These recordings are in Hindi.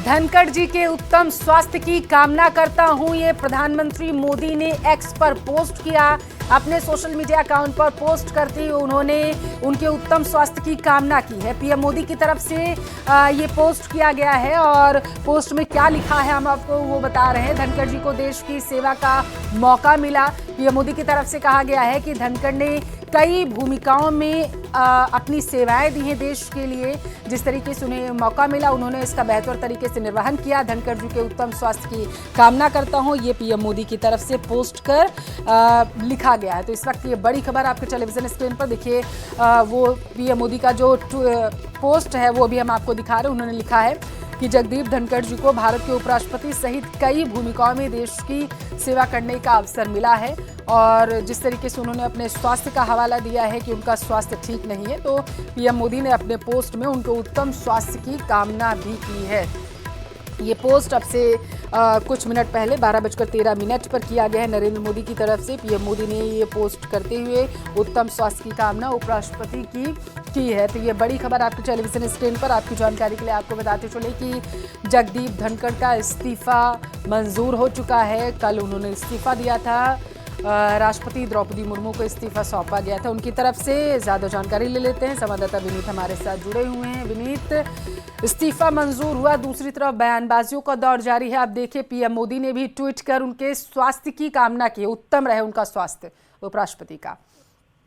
धनखड़ जी के उत्तम स्वास्थ्य की कामना करता हूं, ये प्रधानमंत्री मोदी ने एक्स पर पोस्ट किया। अपने सोशल मीडिया अकाउंट पर पोस्ट करते हुए उन्होंने उनके उत्तम स्वास्थ्य की कामना की है। पीएम मोदी की तरफ से ये पोस्ट किया गया है और पोस्ट में क्या लिखा है हम आपको वो बता रहे हैं। धनखड़ जी को देश की सेवा का मौका मिला। पीएम मोदी की तरफ से कहा गया है कि धनखड़ ने कई भूमिकाओं में अपनी सेवाएं दी हैं देश के लिए। जिस तरीके से उन्हें मौका मिला उन्होंने इसका बेहतर तरीके से निर्वहन किया। धनखड़ जी के उत्तम स्वास्थ्य की कामना करता हूं, ये पीएम मोदी की तरफ से पोस्ट कर लिखा गया है। तो इस वक्त ये बड़ी खबर आपके टेलीविजन स्क्रीन पर देखिए। वो पीएम मोदी का जो पोस्ट है वो भी हम आपको दिखा रहे हैं। उन्होंने लिखा है कि जगदीप धनखड़ जी को भारत के उपराष्ट्रपति सहित कई भूमिकाओं में देश की सेवा करने का अवसर मिला है। और जिस तरीके से उन्होंने अपने स्वास्थ्य का हवाला दिया है कि उनका स्वास्थ्य ठीक नहीं है, तो पीएम मोदी ने अपने पोस्ट में उनके उत्तम स्वास्थ्य की कामना भी की है। ये पोस्ट अब से कुछ मिनट पहले 12:13 पर किया गया है नरेंद्र मोदी की तरफ से। पीएम मोदी ने ये पोस्ट करते हुए उत्तम स्वास्थ्य की कामना उपराष्ट्रपति की है। तो ये बड़ी खबर आपकी टेलीविजन स्क्रीन पर आपकी जानकारी के लिए आपको बताते चले कि जगदीप धनखड़ का इस्तीफा मंजूर हो चुका है। कल उन्होंने इस्तीफा दिया था। राष्ट्रपति द्रौपदी मुर्मू को इस्तीफा सौंपा गया था उनकी तरफ से। ज्यादा जानकारी ले लेते हैं, संवाददाता विनीत हमारे साथ जुड़े हुए हैं। विनीत, इस्तीफा मंजूर हुआ, दूसरी तरफ बयानबाजियों का दौर जारी है। आप देखिए पीएम मोदी ने भी ट्वीट कर उनके स्वास्थ्य की कामना की, उत्तम रहे उनका स्वास्थ्य उपराष्ट्रपति का।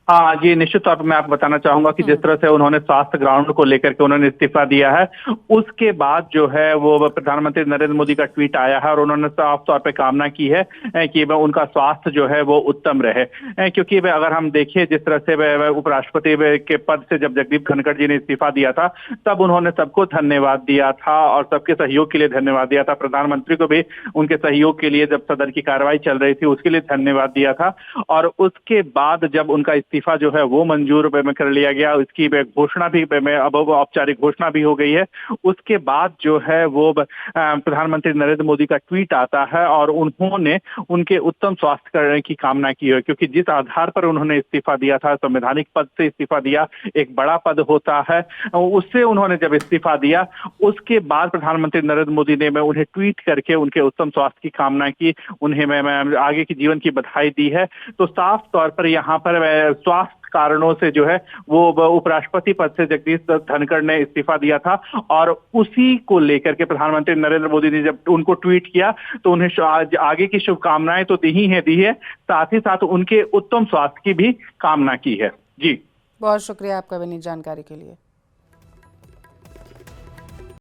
हाँ जी, निश्चित तौर पर मैं आपको बताना चाहूंगा कि जिस तरह से उन्होंने स्वास्थ्य ग्राउंड को लेकर के उन्होंने इस्तीफा दिया है, उसके बाद जो है वो प्रधानमंत्री नरेंद्र मोदी का ट्वीट आया है और उन्होंने साफ तौर पे कामना की है कि उनका स्वास्थ्य जो है वो उत्तम रहे। क्योंकि अगर हम देखिए जिस तरह से उपराष्ट्रपति के पद से जब जगदीप धनखड़ जी ने इस्तीफा दिया था तब उन्होंने सबको धन्यवाद दिया था और सबके सहयोग के लिए धन्यवाद दिया था। प्रधानमंत्री को भी उनके सहयोग के लिए जब सदन की कार्रवाई चल रही थी उसके लिए धन्यवाद दिया था। और उसके बाद जब उनका इस्तीफा जो है वो मंजूर कर लिया गया, उसकी घोषणा भी अब औपचारिक घोषणा भी हो गई है। उसके बाद जो है वो प्रधानमंत्री नरेंद्र मोदी का ट्वीट आता है और उन्होंने उनके उत्तम स्वास्थ्य करने की कामना की है। क्योंकि जिस आधार पर उन्होंने इस्तीफा दिया था, संवैधानिक पद से इस्तीफा दिया, एक बड़ा पद होता है, उससे उन्होंने जब इस्तीफा दिया उसके बाद प्रधानमंत्री नरेंद्र मोदी ने उन्हें ट्वीट करके उनके उत्तम स्वास्थ्य की कामना की, उन्हें मैं आगे की जीवन की बधाई दी है। तो साफ तौर पर यहाँ पर स्वास्थ्य कारणों से जो है वो उपराष्ट्रपति पद से जगदीप धनखड़ ने इस्तीफा दिया था और उसी को लेकर के प्रधानमंत्री नरेंद्र मोदी ने जब उनको ट्वीट किया तो उन्हें आगे की शुभकामनाएं तो दी है, साथ ही साथ उनके उत्तम स्वास्थ्य की भी कामना की है। जी, बहुत शुक्रिया आपका विनीत जानकारी के लिए।